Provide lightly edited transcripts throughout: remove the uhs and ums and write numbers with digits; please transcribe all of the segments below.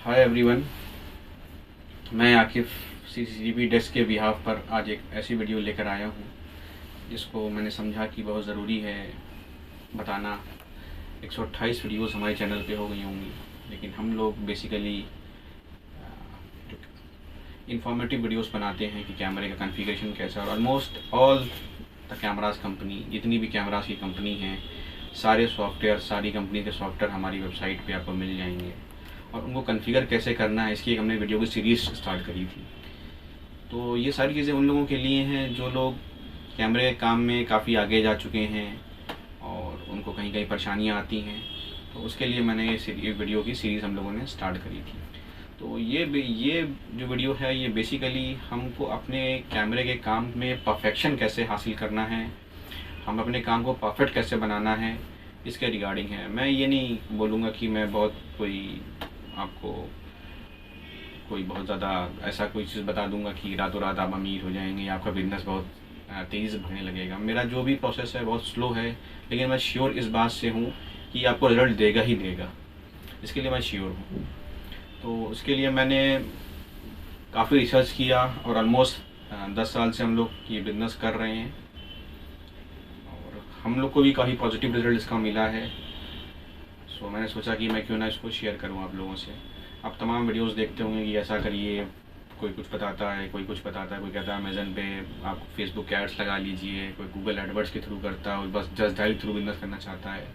Hi everyone, मैं आकिफ़ CCTV desk के behalf पर आज एक ऐसी वीडियो लेकर आया हूँ जिसको मैंने समझा कि बहुत ज़रूरी है बताना। 128 वीडियोस हमारे चैनल पे हो गई होंगी, लेकिन हम लोग बेसिकली इंफॉर्मेटिव वीडियोस बनाते हैं कि कैमरे का कॉन्फ़िगरेशन कैसा है। और almost all the cameras company, जितनी भी कैमरास की कंपनी हैं, सारे सॉफ्टवेयर, सारी कंपनी के सॉफ्टवेयर हमारी वेबसाइट पे आपको मिल जाएंगे और उनको कॉन्फ़िगर कैसे करना है इसकी एक हमने वीडियो की सीरीज़ स्टार्ट करी थी। तो ये सारी चीज़ें उन लोगों के लिए हैं जो लोग कैमरे के काम में काफ़ी आगे जा चुके हैं और उनको कहीं कहीं परेशानियाँ आती हैं। तो उसके लिए मैंने ये वीडियो की सीरीज़ हम लोगों ने स्टार्ट करी थी। तो ये जो वीडियो है ये बेसिकली हमको अपने कैमरे के काम में परफेक्शन कैसे हासिल करना है, हम अपने काम को परफेक्ट कैसे बनाना है, इसके रिगार्डिंग है। मैं ये नहीं बोलूँगा कि मैं बहुत आपको कोई बहुत ज़्यादा ऐसा कोई चीज़ बता दूंगा कि रातों रात आप अमीर हो जाएंगे या आपका बिजनेस बहुत तेज़ी से बढ़ने लगेगा। मेरा जो भी प्रोसेस है बहुत स्लो है, लेकिन मैं श्योर इस बात से हूँ कि आपको रिज़ल्ट देगा ही देगा, इसके लिए मैं श्योर हूँ। तो उसके लिए मैंने काफ़ी रिसर्च किया और ऑलमोस्ट 10 साल से हम लोग ये बिज़नेस कर रहे हैं और हम लोग को भी काफ़ी पॉजिटिव रिज़ल्ट इसका मिला है। सो मैंने सोचा कि मैं क्यों ना इसको शेयर करूं आप लोगों से। आप तमाम वीडियोस देखते होंगे कि ऐसा करिए, कोई कुछ बताता है, कोई कुछ बताता है, कोई कहता है अमेज़न पे आप फेसबुक एड्स लगा लीजिए, कोई गूगल एडवर्ड्स के थ्रू करता है और बस जस्ट डायल थ्रू बिजनेस करना चाहता है,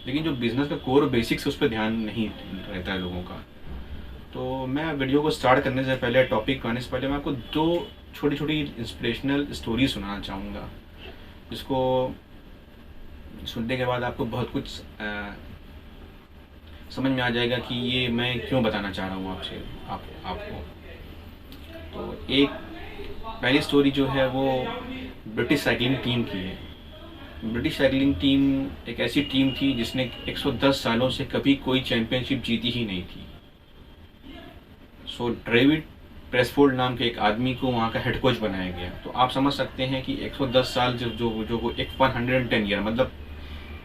लेकिन जो बिज़नेस का कोर बेसिक्स उस पर ध्यान नहीं रहता है लोगों का। तो मैं वीडियो को स्टार्ट करने से पहले, टॉपिक आने से पहले, मैं आपको 2 छोटी छोटी इंस्पिरेशनल स्टोरी सुनाना चाहूँगा, जिसको सुनने के बाद आपको बहुत कुछ समझ में आ जाएगा कि ये मैं क्यों बताना चाह रहा हूँ आपको। तो एक पहली स्टोरी जो है वो ब्रिटिश साइकिलिंग टीम की है। ब्रिटिश साइकिलिंग टीम एक ऐसी टीम थी जिसने 110 सालों से कभी कोई चैंपियनशिप जीती ही नहीं थी। सो डेविड प्रेसफोर्ड नाम के एक आदमी को वहाँ का हेड कोच बनाया गया। तो आप समझ सकते हैं कि 110 साल जो 110 ईयर, मतलब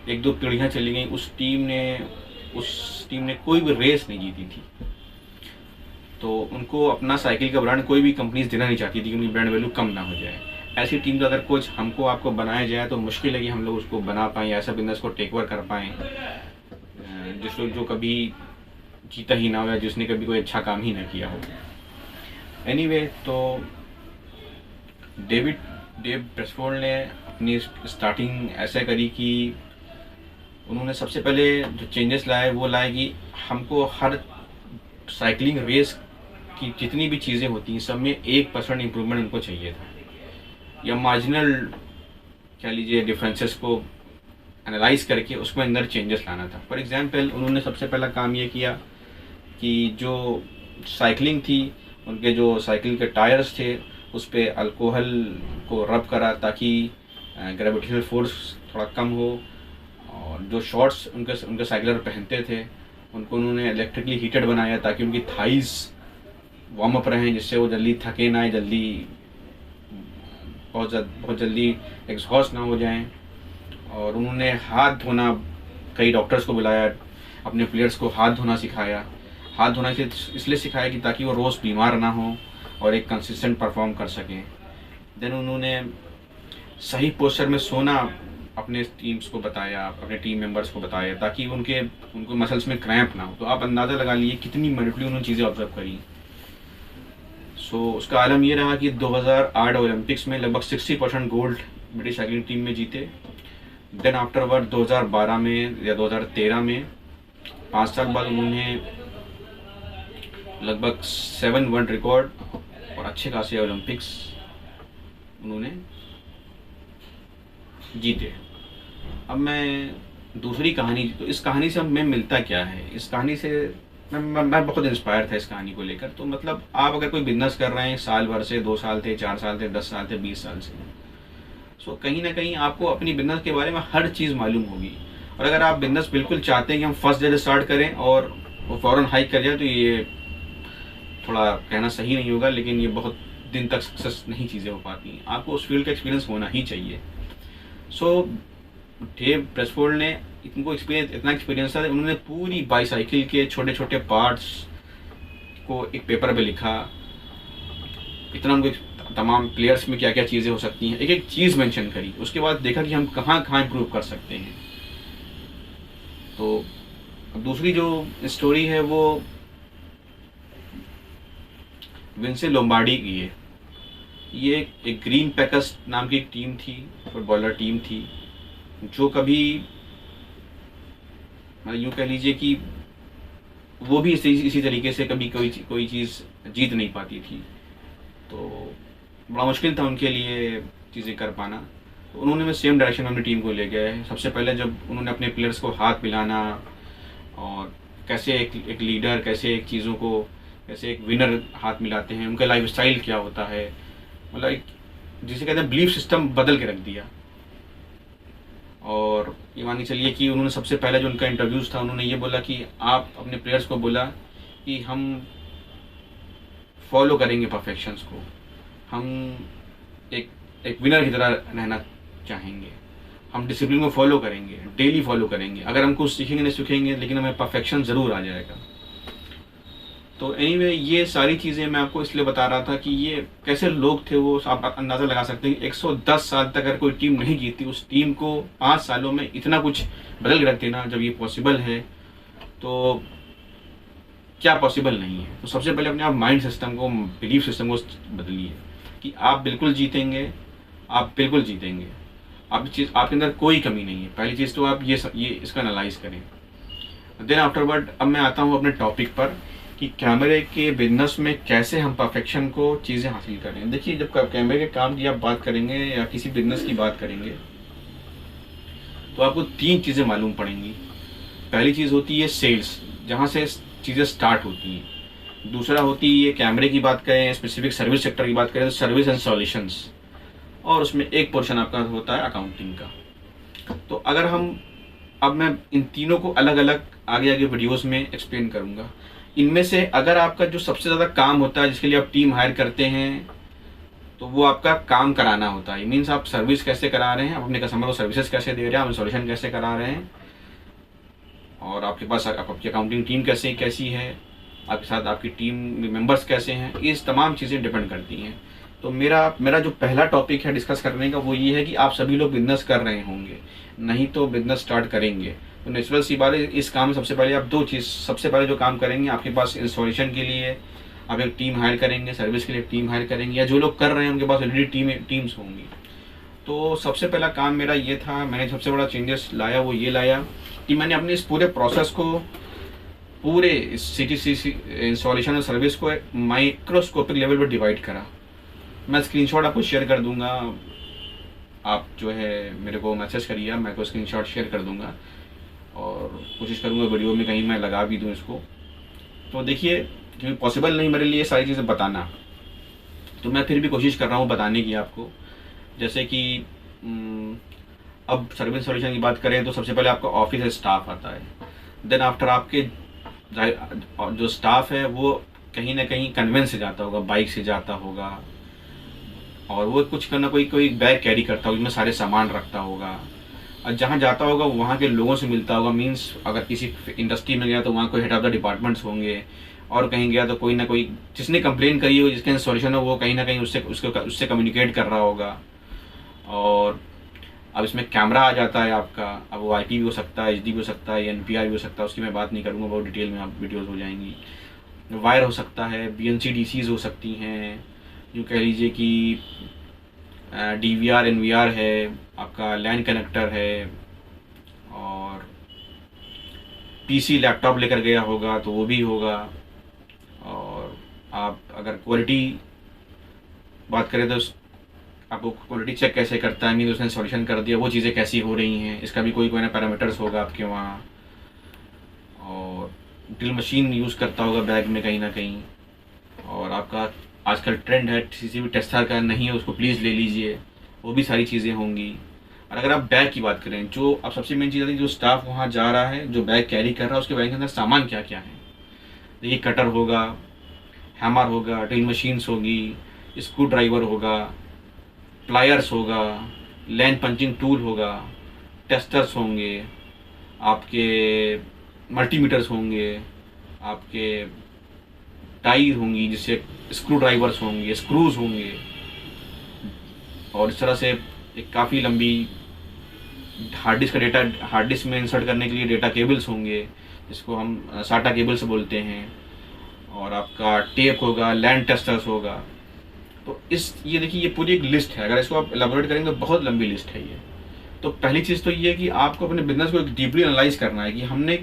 1-2 पीढ़ियाँ चली गई, उस टीम ने कोई भी रेस नहीं जीती थी। तो उनको अपना साइकिल का ब्रांड कोई भी कंपनीज देना नहीं चाहती थी कि उनकी ब्रांड वैल्यू कम ना हो जाए। ऐसी टीम का अगर कोच हमको आपको बनाया जाए तो मुश्किल है कि हम लोग उसको बना पाएँ, ऐसा बिजनेस को टेक ओवर कर पाएँ जो कभी जीता ही ना हो या जिसने कभी कोई अच्छा काम ही ना किया हो। एनीवे, तो डेव प्रेसफोर्ड ने अपनी स्टार्टिंग ऐसे करी कि उन्होंने सबसे पहले जो चेंजेस लाए वो लाए कि हमको हर साइकिलिंग रेस की जितनी भी चीज़ें होती हैं सब में 1% इम्प्रूवमेंट उनको चाहिए था, या मार्जिनल कह लीजिए डिफरेंसेस को एनालाइज करके उसमें अंदर चेंजेस लाना था। फॉर एग्जांपल, उन्होंने सबसे पहला काम ये किया कि जो साइकिलिंग थी, उनके जो साइकिल के टायर्स थे उस पर अल्कोहल को रब करा ताकि ग्रेविटेशनल फोर्स थोड़ा कम हो। और जो शॉर्ट्स उनके साइकिलर पहनते थे उनको उन्होंने इलेक्ट्रिकली हीटेड बनाया ताकि उनकी थाइस वार्म अप रहें, जिससे वो जल्दी थके ना, बहुत जल्दी एग्जॉस्ट ना हो जाएं। और उन्होंने हाथ धोना, कई डॉक्टर्स को बुलाया, अपने प्लेयर्स को हाथ धोना सिखाया। हाथ धोना इसलिए सिखाया कि ताकि वो रोज़ बीमार ना हो और एक कंसिस्टेंट परफॉर्म कर सकें। देन उन्होंने सही पोस्चर में सोना अपने टीम्स को बताया, अपने टीम मेंबर्स को बताया ताकि उनको मसल्स में क्रैम्प ना हो। तो आप अंदाज़ा लगा लिए कितनी मिनटली उन्होंने चीज़ें ऑब्जर्व करी। सो उसका आलम ये रहा कि 2008 ओलंपिक्स में लगभग 60% गोल्ड ब्रिटिश साइकिलिंग टीम में जीते। देन आफ्टरवर्ड 2012 में या 2013 में, 5 साल बाद, उन्होंने लगभग 7 वर्ल्ड रिकॉर्ड और अच्छे खासे ओलंपिक्स उन्होंने जीते। अब मैं दूसरी कहानी, तो इस कहानी से हमें मिलता क्या है? इस कहानी से मैं बहुत इंस्पायर था इस कहानी को लेकर। तो मतलब आप अगर कोई बिजनेस कर रहे हैं साल भर से, 2 साल थे, 4 साल थे, 10 साल थे, 20 साल से, सो कहीं ना कहीं आपको अपनी बिजनेस के बारे में हर चीज़ मालूम होगी। और अगर आप बिजनेस बिल्कुल चाहते हैं कि हम फर्स्ट डे से स्टार्ट करें और वो फ़ौरन हाइक कर जाए, तो ये थोड़ा कहना सही नहीं होगा, लेकिन ये बहुत दिन तक सक्सेस नहीं चीज़ें हो पाती हैं। आपको उस फील्ड का एक्सपीरियंस होना ही चाहिए। सो डेव प्रेसफोर्ड ने इतना एक्सपीरियंस था, उन्होंने पूरी बाईसाइकिल के छोटे छोटे पार्ट्स को एक पेपर पे लिखा, इतना उनको तमाम प्लेयर्स में क्या क्या चीज़ें हो सकती हैं, एक एक चीज़ मेंशन करी, उसके बाद देखा कि हम कहाँ कहाँ इम्प्रूव कर सकते हैं। तो दूसरी जो स्टोरी है वो विंसे लोम्बार्डी की है। ये एक ग्रीन पैकर्स नाम की एक टीम थी, फुटबॉलर टीम थी, जो कभी मतलब यूँ कह लीजिए कि वो भी इसी तरीके से कभी कोई चीज़ जीत नहीं पाती थी। तो बड़ा मुश्किल था उनके लिए चीज़ें कर पाना। तो उन्होंने सेम डायरेक्शन में अपनी टीम को ले गए। सबसे पहले जब उन्होंने अपने प्लेयर्स को हाथ मिलाना और कैसे एक लीडर, कैसे एक चीज़ों को, कैसे एक विनर हाथ मिलाते हैं, उनका लाइफ स्टाइल क्या होता है, मतलब एक जिसे कहते हैं बिलीफ सिस्टम बदल के रख दिया। और ये मान के चलिए कि उन्होंने सबसे पहले जो उनका इंटरव्यूज़ था, उन्होंने ये बोला कि आप अपने प्लेयर्स को बोला कि हम फॉलो करेंगे परफेक्शंस को, हम एक एक विनर की तरह रहना चाहेंगे, हम डिसिप्लिन को फॉलो करेंगे, डेली फॉलो करेंगे, अगर हम कुछ सीखेंगे नहीं सीखेंगे लेकिन हमें परफेक्शन ज़रूर आ जाएगा। तो एनीवे ये सारी चीज़ें मैं आपको इसलिए बता रहा था कि ये कैसे लोग थे, वो आप अंदाज़ा लगा सकते हैं। 110 साल तक अगर कोई टीम नहीं जीती, उस टीम को 5 सालों में इतना कुछ बदल के रख देना, जब ये पॉसिबल है तो क्या पॉसिबल नहीं है। तो सबसे पहले अपने आप माइंड सिस्टम को, बिलीफ सिस्टम को बदलिए कि आप बिल्कुल जीतेंगे, आप बिल्कुल जीतेंगे, आप चीज़, आपके अंदर कोई कमी नहीं है। पहली चीज़ तो आप ये इसका एनालाइज करें। देन आफ्टरवर्ड अब मैं आता हूँ अपने टॉपिक पर कि कैमरे के बिजनेस में कैसे हम परफेक्शन को चीज़ें हासिल करें। देखिए, जब कैमरे के काम की आप बात करेंगे या किसी बिजनेस की बात करेंगे तो आपको 3 चीज़ें मालूम पड़ेंगी। पहली चीज़ होती है सेल्स, जहाँ से चीज़ें स्टार्ट होती हैं। दूसरा होती है कैमरे की बात करें, स्पेसिफिक सर्विस सेक्टर की बात करें तो सर्विस एंड सॉल्यूशंस, और उसमें एक पोर्शन आपका होता है अकाउंटिंग का। तो अगर हम अब मैं इन तीनों को अलग अलग आगे आगे वीडियोस में एक्सप्लेन करूँगा। इनमें से अगर आपका जो सबसे ज़्यादा काम होता है, जिसके लिए आप टीम हायर करते हैं, तो वो आपका काम कराना होता है। मीन्स आप सर्विस कैसे करा रहे हैं, आप अपने कस्टमर को सर्विसेज कैसे दे रहे हैं, आप इंस्टॉलेशन कैसे करा रहे हैं, और आपके पास आपकी अकाउंटिंग टीम कैसी है, आपके साथ आपकी टीम मेंबर्स कैसे हैं, इस तमाम चीज़ें डिपेंड करती हैं। तो मेरा जो पहला टॉपिक है डिस्कस करने का वो ये है कि आप सभी लोग बिजनेस कर रहे होंगे, नहीं तो बिजनेस स्टार्ट करेंगे तो नेचुरल सी बात है, इस काम में सबसे पहले आप 2 चीज़, सबसे पहले जो काम करेंगे, आपके पास इंस्टॉलेशन के लिए आप एक टीम हायर करेंगे, सर्विस के लिए टीम हायर करेंगे, या जो लोग कर रहे हैं उनके पास ऑलरेडी टीम्स होंगी। तो सबसे पहला काम मेरा ये था, मैंने सबसे बड़ा चेंजेस लाया वो ये लाया कि मैंने अपने इस पूरे प्रोसेस को, पूरे CTC इंस्टॉलेशन और सर्विस को माइक्रोस्कोपिक लेवल पर डिवाइड करा। मैं स्क्रीनशॉट आपको शेयर कर दूंगा, आप जो है मेरे को मैसेज करिए, मैं को स्क्रीनशॉट शेयर कर दूंगा और कोशिश करूंगा वीडियो में कहीं मैं लगा भी दूं इसको। तो देखिए, क्योंकि पॉसिबल नहीं मेरे लिए सारी चीज़ें बताना, तो मैं फिर भी कोशिश कर रहा हूँ बताने की आपको। जैसे कि अब सर्विस सॉल्यूशन की बात करें तो सबसे पहले आपका ऑफिस स्टाफ आता है। देन आफ्टर आपके जो स्टाफ है वो कहीं ना कहीं कन्वेंस से जाता होगा, बाइक से जाता होगा, और वो कुछ करना कोई बैग कैरी करता होगा जिसमें सारे सामान रखता होगा, और जहाँ जाता होगा वहाँ के लोगों से मिलता होगा। मीन्स अगर किसी इंडस्ट्री में गया तो वहाँ कोई हेड ऑफ द डिपार्टमेंट्स होंगे, और कहीं गया तो कोई ना कोई जिसने कंप्लेन करी हो, जिसके सॉल्यूशन हो, वो कहीं ना कहीं उससे कम्युनिकेट कर रहा होगा। और अब इसमें कैमरा आ जाता है आपका, अब वो IP भी हो सकता है, HD भी हो सकता है, NPR भी हो सकता है, उसकी मैं बात नहीं करूँगा, बहुत डिटेल में आप वीडियोज़ हो जाएंगी। वायर हो सकता है, BNC DCs हो सकती हैं, यूँ कह लीजिए कि DVR NVR है, आपका लैन कनेक्टर है, और PC लैपटॉप लेकर गया होगा तो वो भी होगा। और आप अगर क्वालिटी बात करें तो आपको क्वालिटी चेक कैसे करता है, मीन उसने सॉल्यूशन कर दिया, वो चीज़ें कैसी हो रही हैं, इसका भी कोई ना पैरामीटर्स होगा आपके वहाँ। और ड्रिल मशीन यूज़ करता होगा बैग में कहीं ना कहीं। और आपका आजकल ट्रेंड है CCTV टेस्टर का, नहीं है उसको प्लीज़ ले लीजिए, वो भी सारी चीज़ें होंगी। और अगर आप बैग की बात करें, जो अब सबसे मेन चीज़ आती है, जो स्टाफ वहाँ जा रहा है, जो बैग कैरी कर रहा है, उसके बैग के अंदर सामान क्या क्या है। देखिए, कटर होगा, हैमर होगा, ड्रिल मशीन्स होगी, स्क्रू ड्राइवर होगा, प्लायर्स होगा, लैन पंचिंग टूल होगा, टेस्टर्स होंगे, आपके मल्टीमीटर्स होंगे, आपके टाई होंगी, जिससे स्क्रू ड्राइवर्स होंगे, स्क्रूज होंगे, और इस तरह से एक काफ़ी लंबी हार्ड डिस्क का डेटा, हार्ड डिस्क में इंसर्ट करने के लिए डेटा केबल्स होंगे, जिसको हम साटा केबल्स बोलते हैं, और आपका टेप होगा, लैंड टेस्टर्स होगा। तो ये देखिए, ये पूरी एक लिस्ट है। अगर इसको आप एलाबोरेट करेंगे तो बहुत लंबी लिस्ट है ये। तो पहली चीज़ तो ये है कि आपको अपने बिजनेस को डीपली एनालाइज करना है कि हमने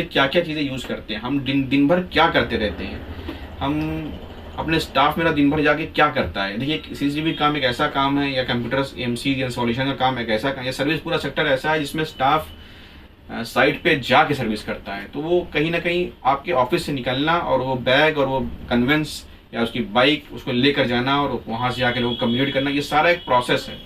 क्या क्या चीज़ें यूज़ करते हैं, हम दिन भर क्या करते रहते हैं, हम अपने स्टाफ मेरा दिन भर जाके क्या करता है। देखिए, CCTV काम एक ऐसा काम है, या कंप्यूटर्स MC या इंस्टॉलेशन का काम एक ऐसा काम, या सर्विस पूरा सेक्टर ऐसा है जिसमें स्टाफ साइट पे जाके सर्विस करता है। तो वो कहीं ना कहीं आपके ऑफिस से निकलना और वो बैग और वो कन्वेंस या उसकी बाइक उसको लेकर जाना और वहाँ से जाकर लोग कम्युनिकेट करना, ये सारा एक प्रोसेस है।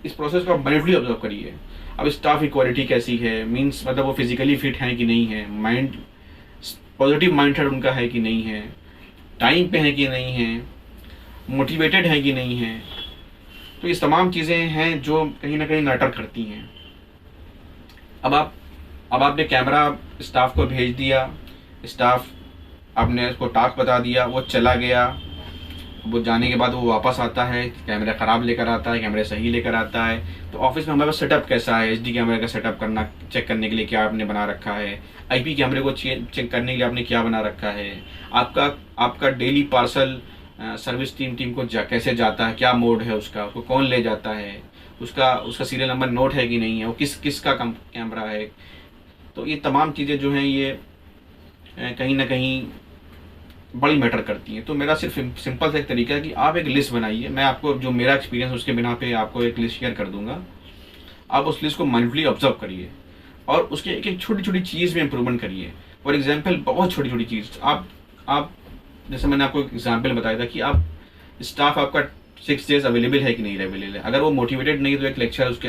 इस प्रोसेस को आप माइंडफुली ऑब्जर्व करिए। अब स्टाफ की क्वालिटी कैसी है, मीन्स मतलब वो फिजिकली फिट है कि नहीं है, माइंड पॉजिटिव माइंडसेट उनका है कि नहीं है, टाइम पे है कि नहीं है, मोटिवेटेड है कि नहीं है। तो ये तमाम चीज़ें हैं जो कहीं ना कहीं मैटर करती हैं। अब आपने कैमरा स्टाफ को भेज दिया, स्टाफ आपने उसको टास्क बता दिया, वो चला गया, वो जाने के बाद वो वापस आता है, कैमरा ख़राब लेकर आता है, कैमरे सही लेकर आता है। तो ऑफिस में हमारे पास सेटअप कैसा है, HD कैमरे का सेटअप करना, चेक करने के लिए क्या आपने बना रखा है, IP कैमरे को चेक करने के लिए आपने क्या बना रखा है, आपका डेली पार्सल सर्विस टीम को कैसे जाता है, क्या मोड है उसको कौन ले जाता है, उसका सीरियल नंबर नोट है कि नहीं है, वो किसका कैमरा है। तो ये तमाम चीज़ें जो हैं ये कहीं ना कहीं बड़ी मैटर करती हैं। तो मेरा सिर्फ सिंपल सा एक तरीका है कि आप एक लिस्ट बनाइए। मैं आपको जो मेरा एक्सपीरियंस उसके बिना पे आपको एक लिस्ट शेयर कर दूंगा। आप उस लिस्ट को माइंडफुली ऑब्जर्व करिए और उसके एक एक छोटी छोटी चीज़ में इंप्रूवमेंट करिए। फॉर एग्जांपल, बहुत छोटी छोटी चीज़ आप जैसे मैंने आपको एक एग्जांपल बताया था कि आप स्टाफ आपका 6 डेज अवेलेबल है कि नहीं अवेलेबल है। अगर वो मोटिवेटेड नहीं है तो एक लेक्चर उसके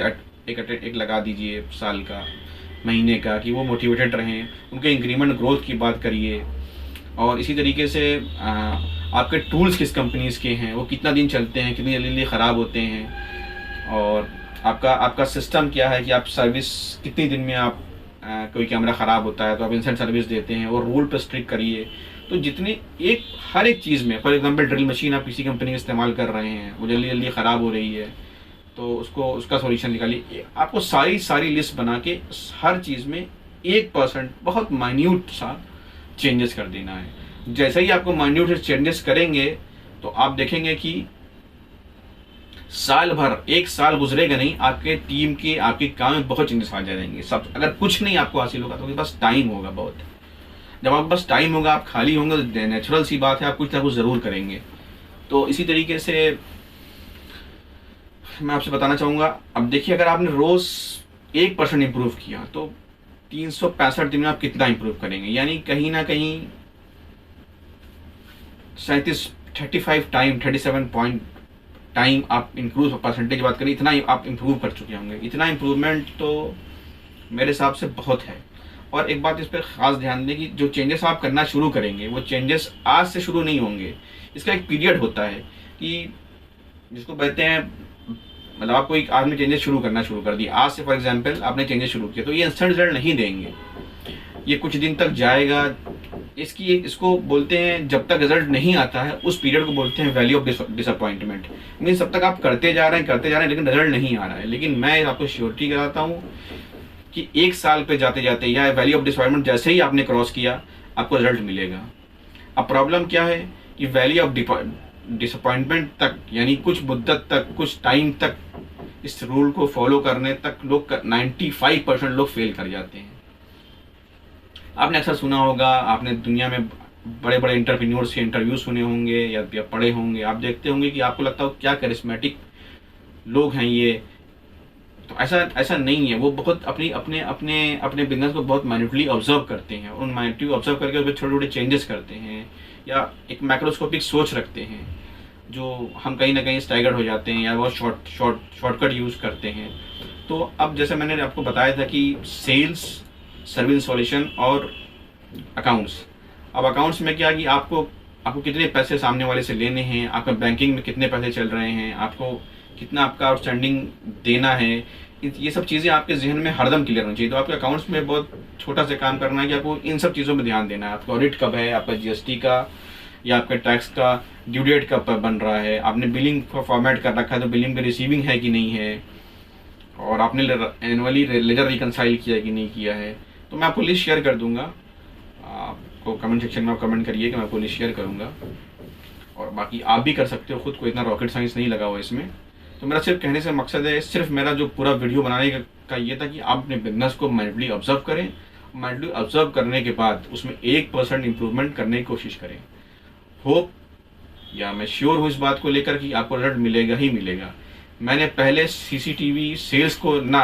एक लगा दीजिए साल का, महीने का, कि वो मोटिवेटेड रहें। उनके इंक्रीमेंट ग्रोथ की बात करिए। और इसी तरीके से आपके टूल्स किस कंपनीज़ के हैं, वो कितना दिन चलते हैं, कितनी जल्दी ख़राब होते हैं, और आपका सिस्टम क्या है कि आप सर्विस कितने दिन में आप कोई कैमरा ख़राब होता है तो आप इंस्टेंट सर्विस देते हैं, और रूल पर स्ट्रिक्ट करिए। तो जितनी हर एक चीज़ में, फॉर एग्जांपल ड्रिल मशीन आप किसी कंपनी का इस्तेमाल कर रहे हैं, वो जल्दी ख़राब हो रही है, तो उसका सॉल्यूशन निकालिए। आपको सारी लिस्ट बना के हर चीज़ में 1% बहुत माइन्यूट सा चेंजेस कर देना है। जैसे ही आपको माइन्यूट चेंजेस करेंगे तो आप देखेंगे कि साल भर, 1 साल गुजरेगा नहीं, आपके टीम के आपके काम में बहुत चेंजेस आ जाएंगे। सब अगर कुछ नहीं आपको हासिल होगा तो आपके पास टाइम होगा बहुत। जब आपके पास टाइम होगा, आप खाली होंगे, तो नेचुरल सी बात है आप कुछ ना कुछ ज़रूर करेंगे। तो इसी तरीके से मैं आपसे बताना चाहूँगा। अब देखिए, अगर आपने रोज़ 1% इम्प्रूव किया तो 365 दिन में आप कितना इम्प्रूव करेंगे, यानी कहीं ना कहीं 37 पॉइंट टाइम आप इम्प्रूव, परसेंटेज बात करें, इतना आप इम्प्रूव कर चुके होंगे। इतना इम्प्रूवमेंट तो मेरे हिसाब से बहुत है। और एक बात इस पर ख़ास ध्यान दें कि जो चेंजेस आप करना शुरू करेंगे वो चेंजेस आज से शुरू नहीं होंगे। इसका एक पीरियड होता है कि जिसको कहते हैं, मतलब आपको एक आदमी चेंजेस शुरू कर दिया आज से, फॉर एग्जांपल आपने चेंजेस शुरू किया, तो ये इंस्टेंट रिजल्ट नहीं देंगे, ये कुछ दिन तक जाएगा। इसको बोलते हैं, जब तक रिजल्ट नहीं आता है उस पीरियड को बोलते हैं वैल्यू ऑफ डिसअपॉइंटमेंट। मीन्स तब तक आप करते जा रहे हैं लेकिन रिजल्ट नहीं आ रहा है। लेकिन मैं आपको श्योरिटी कराता हूँ कि 1 साल पे जाते जाते या वैल्यू ऑफ डिसअपॉइंटमेंट जैसे ही आपने क्रॉस किया, आपको रिजल्ट मिलेगा। अब प्रॉब्लम क्या है कि वैल्यू ऑफ डिसअपॉइंटमेंट तक, यानी कुछ मुद्दत तक, कुछ टाइम तक, इस रूल को फॉलो करने तक लोग 95% लोग फेल कर जाते हैं। आपने अक्सर सुना होगा, आपने दुनिया में बड़े बड़े एंटरप्रेन्योर्स के इंटरव्यू सुने होंगे या पढ़े होंगे, आप देखते होंगे कि आपको लगता हो क्या करिश्मेटिक लोग हैं ये। तो ऐसा नहीं है। वो बहुत अपने बिजनेस को बहुत माइन्यूटली ऑब्जर्व करते हैं, उन माइन्यूटली ऑब्जर्व करके उसमें छोटे छोटे चेंजेस करते हैं, या एक मैक्रोस्कोपिक सोच रखते हैं, जो हम कहीं ना कहीं स्टाइगर्ड हो जाते हैं या वो शॉर्टकट यूज़ करते हैं। तो अब जैसे मैंने आपको बताया था कि सेल्स, सर्विस इंस्टॉलेशन और अकाउंट्स। अब अकाउंट्स में क्या कि आपको कितने पैसे सामने वाले से लेने हैं, आपका बैंकिंग में कितने पैसे चल रहे हैं, आपको कितना आपका आउटस्टैंडिंग देना है, ये सब चीज़ें आपके जहन में हरदम क्लियर होनी चाहिए। तो आपके अकाउंट्स में बहुत छोटा सा काम करना है कि आपको इन सब चीज़ों में ध्यान देना है। आपका ऑडिट कब है, आपका GST का या आपके टैक्स का ड्यू डेट कब पर बन रहा है, आपने बिलिंग का फॉर्मेट कर रखा है तो बिलिंग पे रिसीविंग है कि नहीं है, और आपने एनुअली लेजर रिकनसाइल किया है कि नहीं किया है। तो मैं आपको लिस्ट शेयर कर दूंगा, आपको कमेंट सेक्शन में आप कमेंट करिए कि मैं आपको लिस्ट शेयर करूँगा। और बाकी आप भी कर सकते हो, खुद को इतना रॉकेट साइंस नहीं लगा हुआ इसमें। तो मेरा सिर्फ कहने से मकसद है, सिर्फ मेरा जो पूरा वीडियो बनाने का ये था कि आप अपने बिजनेस को माइंडली ऑब्जर्व करें, माइंडली ऑब्जर्व करने के बाद उसमें 1% इम्प्रूवमेंट करने की कोशिश करें। होप या मैं श्योर हूँ इस बात को लेकर कि आपको रिजल्ट मिलेगा ही मिलेगा। मैंने पहले सीसीटीवी सेल्स को ना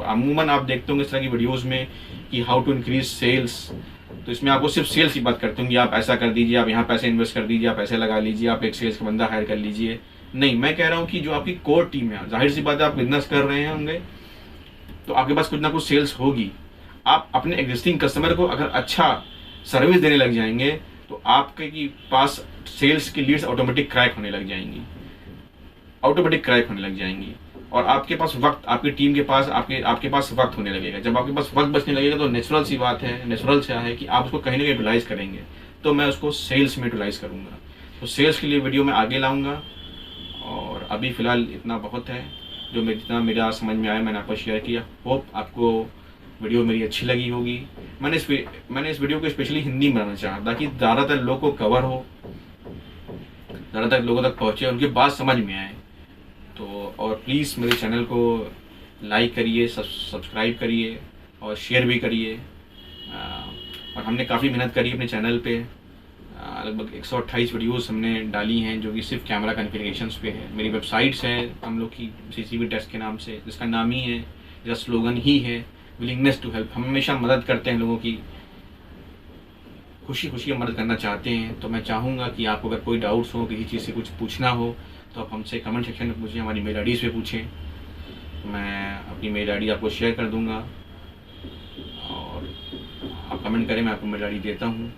अमूमन आप देखते होंगे इस तरह की वीडियोस में कि हाउ टू इंक्रीज सेल्स, तो इसमें आपको सिर्फ सेल्स की बात करते होंगे, आप ऐसा कर दीजिए, आप यहाँ पैसे इन्वेस्ट कर दीजिए, आप पैसे लगा लीजिए, आप एक सेल्स का बंदा हायर कर लीजिए। नहीं, मैं कह रहा हूँ कि जो आपकी कोर टीम है, जाहिर सी बात है आप बिजनेस कर रहे होंगे तो आपके पास कुछ ना कुछ सेल्स होगी। आप अपने एग्जिस्टिंग कस्टमर को अगर अच्छा सर्विस देने लग जाएंगे तो आपके पास सेल्स की लीड्स ऑटोमेटिक क्रैक होने लग जाएंगी, और आपके पास वक्त, आपकी टीम के पास आपके पास वक्त होने लगेगा। जब आपके पास वक्त बचने लगेगा तो नेचुरल सी बात है, नेचुरल सा है कि आप उसको कहीं ना कहीं यूटिलाइज करेंगे। तो मैं उसको सेल्स में यूटिलाइज करूँगा, तो सेल्स के लिए वीडियो मैं आगे लाऊंगा। और अभी फ़िलहाल इतना बहुत है, जो जितना मेरा समझ में आया मैंने आपको शेयर किया। होप आपको वीडियो मेरी अच्छी लगी होगी। मैंने इस वीडियो को स्पेशली हिंदी में बनाना चाहा ताकि ज़्यादातर लोग को कवर हो, ज़्यादातर लोगों तक पहुँचे, उनकी बात समझ में आए। तो और प्लीज़ मेरे चैनल को लाइक करिए, सब्सक्राइब करिए और शेयर भी करिए। और हमने काफ़ी मेहनत करी अपने चैनल पे, लगभग 128 वीडियोस हमने डाली हैं जो कि सिर्फ कैमरा कॉन्फ़िगरेशंस पे है। मेरी वेबसाइट्स हैं हम लोग की CCTV टेस्ट के नाम से, जिसका नाम ही है, जिसका स्लोगन ही है विलिंगनेस टू हेल्प। हम हमेशा मदद करते हैं, लोगों की खुशी खुशी मदद करना चाहते हैं। तो मैं चाहूँगा कि आपको अगर कोई डाउट्स हो, किसी चीज़ से कुछ पूछना हो तो आप हमसे कमेंट सेक्शन में पूछें, हमारी मेल आईडीज़ पे पूछें। मैं अपनी मेल आईडी आपको शेयर कर दूँगा और आप कमेंट करें, मैं आपको मेल आईडी देता हूँ।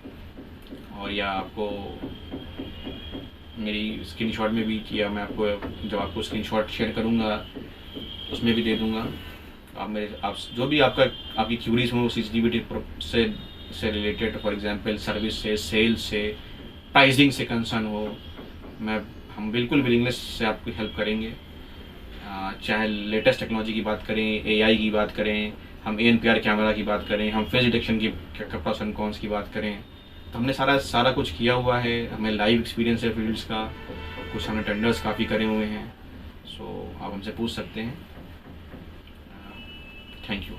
और या आपको मेरी स्क्रीनशॉट में भी किया, मैं आपको जब आपको स्क्रीनशॉट शेयर करूँगा उसमें भी दे दूँगा। आप जो भी आपकी क्यूरीज हो CCTV से रिलेटेड, फॉर एग्जांपल सर्विस से, सेल्स से, प्राइसिंग से कंसर्न हो, हम बिल्कुल विलिंगनेस से आपकी हेल्प करेंगे। चाहे लेटेस्ट टेक्नोलॉजी की बात करें, AI की बात करें, हम ANPR कैमरा की बात करें, हम फेस डिटेक्शन की प्रॉस एंड कॉन्स की बात करें, तो हमने सारा कुछ किया हुआ है। हमें लाइव एक्सपीरियंस है फील्ड्स का, कुछ हमने टेंडर्स काफ़ी करे हुए हैं। सो आप हमसे पूछ सकते हैं। Thank you.